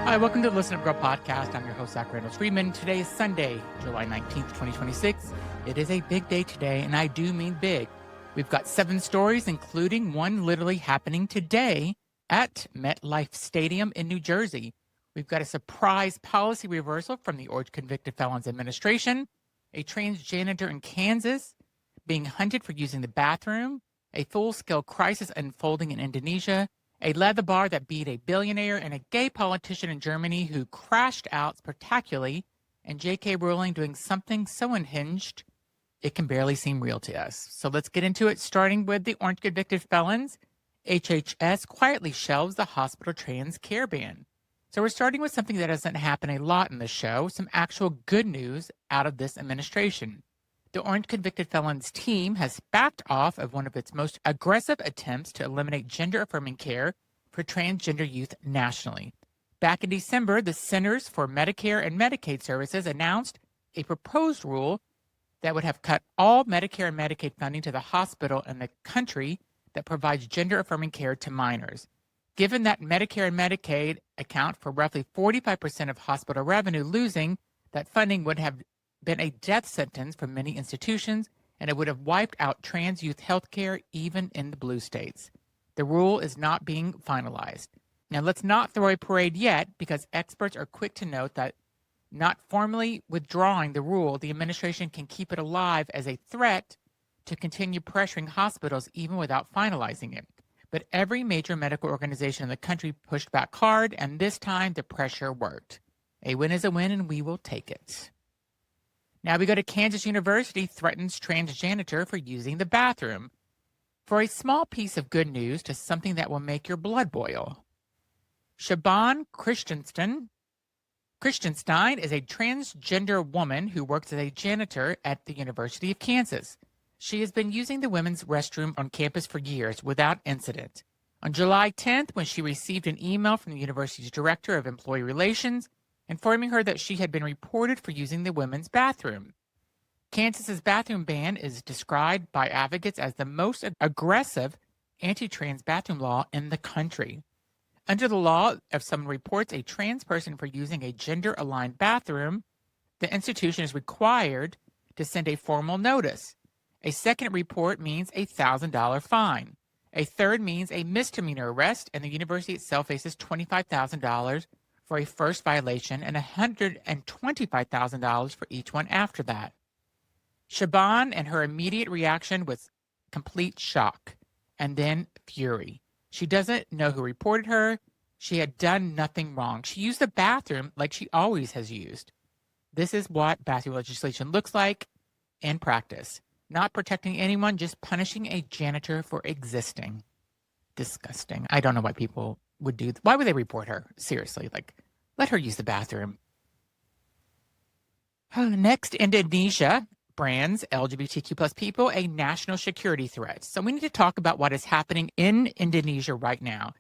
Hi, welcome to the Listen Up Girl podcast. I'm your host, Zach Randles-Friedman. Today is Sunday, July 19th, 2026. It is a big day today, and I do mean big. We've got 7 stories, including one literally happening today at MetLife Stadium in New Jersey. We've got a surprise policy reversal from the Orange Convicted Felons Administration, a trans janitor in Kansas being hunted for using the bathroom, a full-scale crisis unfolding in Indonesia, a leather bar that beat a billionaire, and a gay politician in Germany who crashed out spectacularly, and J.K. Rowling doing something so unhinged it can barely seem real to us. So let's get into it, starting with the Orange Convicted Felons. HHS quietly shelves the hospital trans care ban. So we're starting with something that doesn't happen a lot in the show, some actual good news out of this administration. The Orange Convicted Felons team has backed off of one of its most aggressive attempts to eliminate gender-affirming care for transgender youth nationally. Back in December, the Centers for Medicare and Medicaid Services announced a proposed rule that would have cut all Medicare and Medicaid funding to the hospital in the country that provides gender-affirming care to minors. Given that Medicare and Medicaid account for roughly 45% of hospital revenue, losing that funding would have been a death sentence for many institutions, and it would have wiped out trans youth health care even in the blue states. The rule is not being finalized. Now, let's not throw a parade yet, because experts are quick to note that not formally withdrawing the rule, the administration can keep it alive as a threat to continue pressuring hospitals even without finalizing it. But every major medical organization in the country pushed back hard, and this time the pressure worked. A win is a win, and we will take it. Now we go to Kansas University threatens trans janitor for using the bathroom. For a small piece of good news to something that will make your blood boil. Siobhan Christenstein is a transgender woman who works as a janitor at the University of Kansas. She has been using the women's restroom on campus for years without incident. On July 10th, when she received an email from the university's director of employee relations, informing her that she had been reported for using the women's bathroom. Kansas's bathroom ban is described by advocates as the most aggressive anti-trans bathroom law in the country. Under the law, if someone reports a trans person for using a gender-aligned bathroom, the institution is required to send a formal notice. A second report means a $1,000 fine. A third means a misdemeanor arrest, and the university itself faces $25,000 for a first violation and $125,000 for each one after that. Siobhan and her immediate reaction was complete shock and then fury. She doesn't know who reported her. She had done nothing wrong. She used the bathroom like she always has used. This is what bathroom legislation looks like in practice. Not protecting anyone, just punishing a janitor for existing. Disgusting. I don't know why people would do why would they report her? Seriously, let her use the bathroom. Next, Indonesia brands LGBTQ plus people a national security threat. So we need to talk about what is happening in Indonesia right now.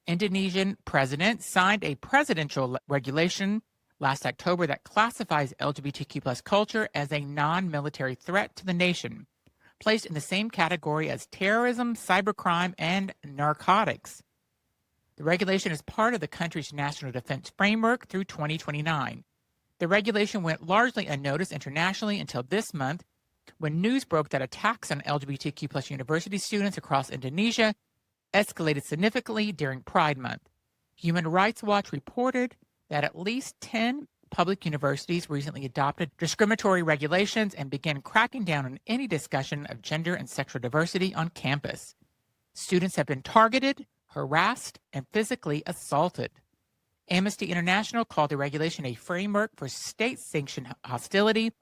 Indonesian president signed a presidential regulation last October that classifies LGBTQ plus culture as a non-military threat to the nation, placed in the same category as terrorism, cybercrime, and narcotics. The regulation is part of the country's national defense framework through 2029. The regulation went largely unnoticed internationally until this month, when news broke that attacks on LGBTQ plus university students across Indonesia escalated significantly during Pride Month. Human Rights Watch reported that at least 10 public universities recently adopted discriminatory regulations and began cracking down on any discussion of gender and sexual diversity on campus. Students have been targeted, harassed, and physically assaulted. Amnesty International called the regulation a framework for state-sanctioned hostility,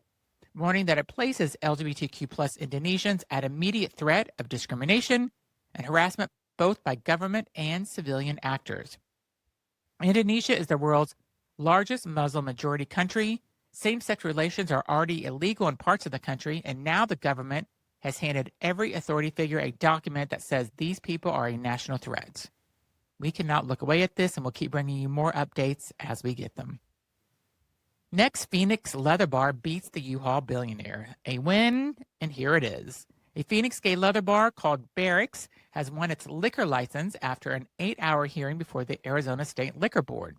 warning that it places LGBTQ plus Indonesians at immediate threat of discrimination and harassment both by government and civilian actors. Indonesia is the world's largest Muslim-majority country. Same-sex relations are already illegal in parts of the country, and now the government has handed every authority figure a document that says these people are a national threat. We cannot look away at this, and we'll keep bringing you more updates as we get them. Next, Phoenix Leather Bar beats the U-Haul billionaire. A win, and here it is. A Phoenix gay leather bar called Barracks has won its liquor license after an 8-hour hearing before the Arizona State Liquor Board.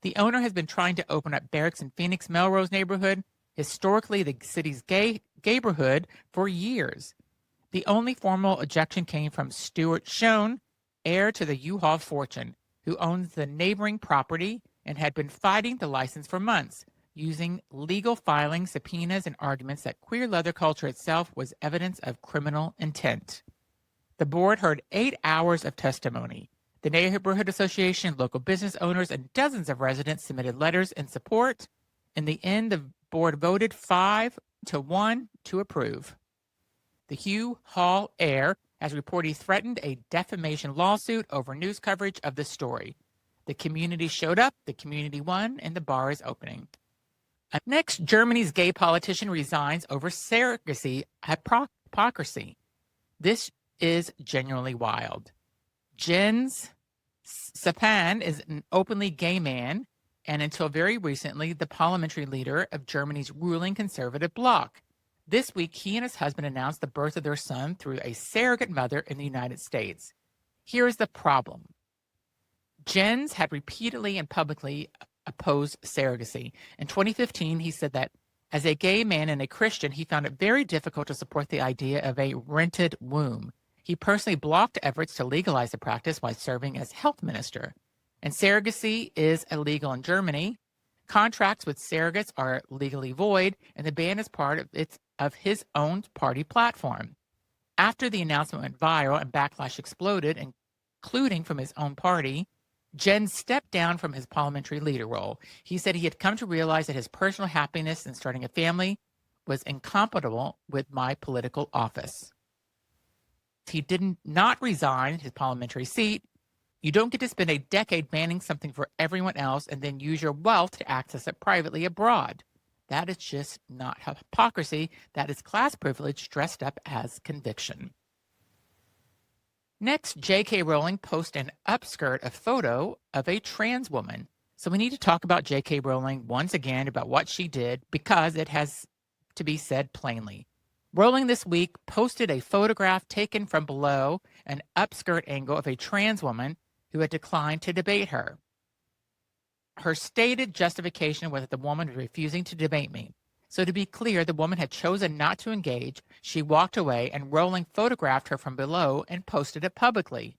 The owner has been trying to open up barracks in Phoenix Melrose neighborhood, historically the city's gay neighborhood, for years. The only formal ejection came from Stuart Schoen, heir to the U-Haul fortune, who owns the neighboring property and had been fighting the license for months, using legal filings, subpoenas, and arguments that queer leather culture itself was evidence of criminal intent. The board heard 8 hours of testimony. The neighborhood association, local business owners, and dozens of residents submitted letters in support. In the end, the board voted 5-1 to approve. The Hugh Hall heir has reportedly threatened a defamation lawsuit over news coverage of the story. The community showed up, the community won, and the bar is opening. Next, Germany's gay politician resigns over surrogacy hypocrisy. This is genuinely wild. Jens Sapan is an openly gay man, and until very recently, the parliamentary leader of Germany's ruling conservative bloc. This week, he and his husband announced the birth of their son through a surrogate mother in the United States. Here is the problem. Jens had repeatedly and publicly opposed surrogacy. In 2015, he said that as a gay man and a Christian, he found it very difficult to support the idea of a rented womb. He personally blocked efforts to legalize the practice while serving as health minister. And surrogacy is illegal in Germany. Contracts with surrogates are legally void, and the ban is part of his own party platform. After the announcement went viral and backlash exploded, including from his own party, Jens stepped down from his parliamentary leader role. He said he had come to realize that his personal happiness in starting a family was incompatible with my political office. He did not resign his parliamentary seat. You don't get to spend a decade banning something for everyone else and then use your wealth to access it privately abroad. That is just not hypocrisy. That is class privilege dressed up as conviction. Next, J.K. Rowling posts an Upskirt, a photo of a trans woman. So we need to talk about J.K. Rowling once again about what she did because it has to be said plainly. Rowling this week posted a photograph taken from below an upskirt angle of a trans woman who had declined to debate her. Her stated justification was that the woman was refusing to debate me. So to be clear, the woman had chosen not to engage. She walked away, and Rowling photographed her from below and posted it publicly.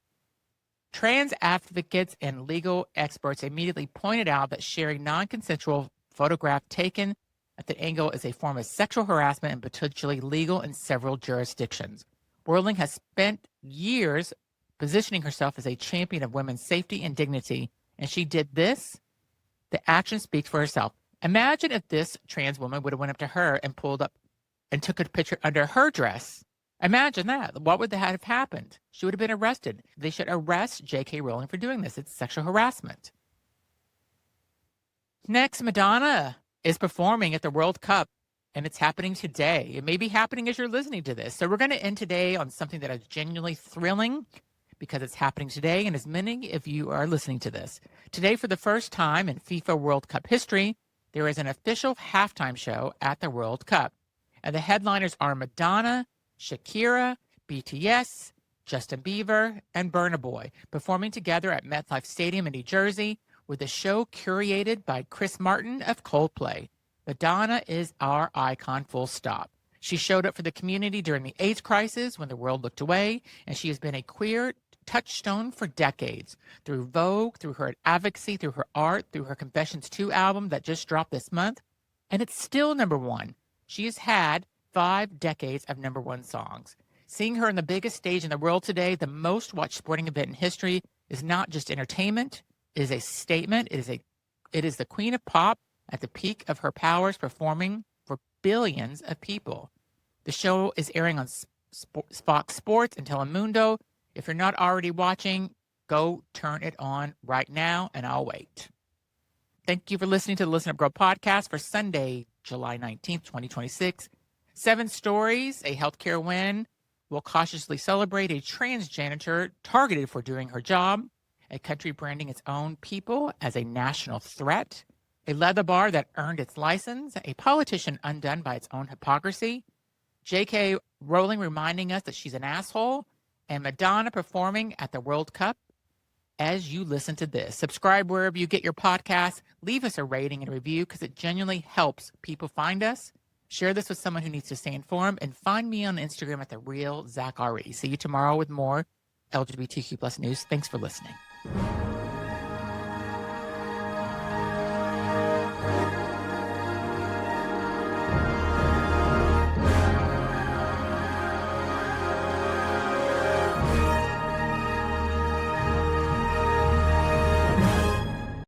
Trans advocates and legal experts immediately pointed out that sharing non-consensual photograph taken at the angle is a form of sexual harassment and potentially legal in several jurisdictions. Rowling has spent years positioning herself as a champion of women's safety and dignity, and she did this. The action speaks for herself. Imagine if this trans woman would have went up to her and pulled up and took a picture under her dress. Imagine that. What would have happened? She would have been arrested. They should arrest J.K. Rowling for doing this. It's sexual harassment. Next, Madonna is performing at the World Cup, and it's happening today. It may be happening as you're listening to this. So we're going to end today on something that is genuinely thrilling because it's happening today, and as many of you are listening to this. Today, for the first time in FIFA World Cup history, there is an official halftime show at the World Cup. And the headliners are Madonna, Shakira, BTS, Justin Bieber, and Burna Boy, performing together at MetLife Stadium in New Jersey, with the show curated by Chris Martin of Coldplay. Madonna is our icon, full stop. She showed up for the community during the AIDS crisis when the world looked away, and she has been a queer touchstone for decades. Through Vogue, through her advocacy, through her art, through her Confessions 2 album that just dropped this month, and it's still number one. She has had 5 decades of number one songs. Seeing her on the biggest stage in the world today, the most watched sporting event in history, is not just entertainment. It is a statement. It is the queen of pop at the peak of her powers, performing for billions of people. The show is airing on Fox Sports and Telemundo. If you're not already watching, go turn it on right now, and I'll wait. Thank you for listening to the Listen Up Girl podcast for Sunday, July 19th, 2026. 7 stories, a healthcare win. Will cautiously celebrate a trans janitor targeted for doing her job. A country branding its own people as a national threat. A leather bar that earned its license. A politician undone by its own hypocrisy. J.K. Rowling reminding us that she's an asshole. And Madonna performing at the World Cup. as you listen to this. Subscribe wherever you get your podcasts. Leave us a rating and a review because it genuinely helps people find us. Share this with someone who needs to stay informed, and find me on Instagram at @TheRealZachRe. See you tomorrow with more LGBTQ plus news. Thanks for listening.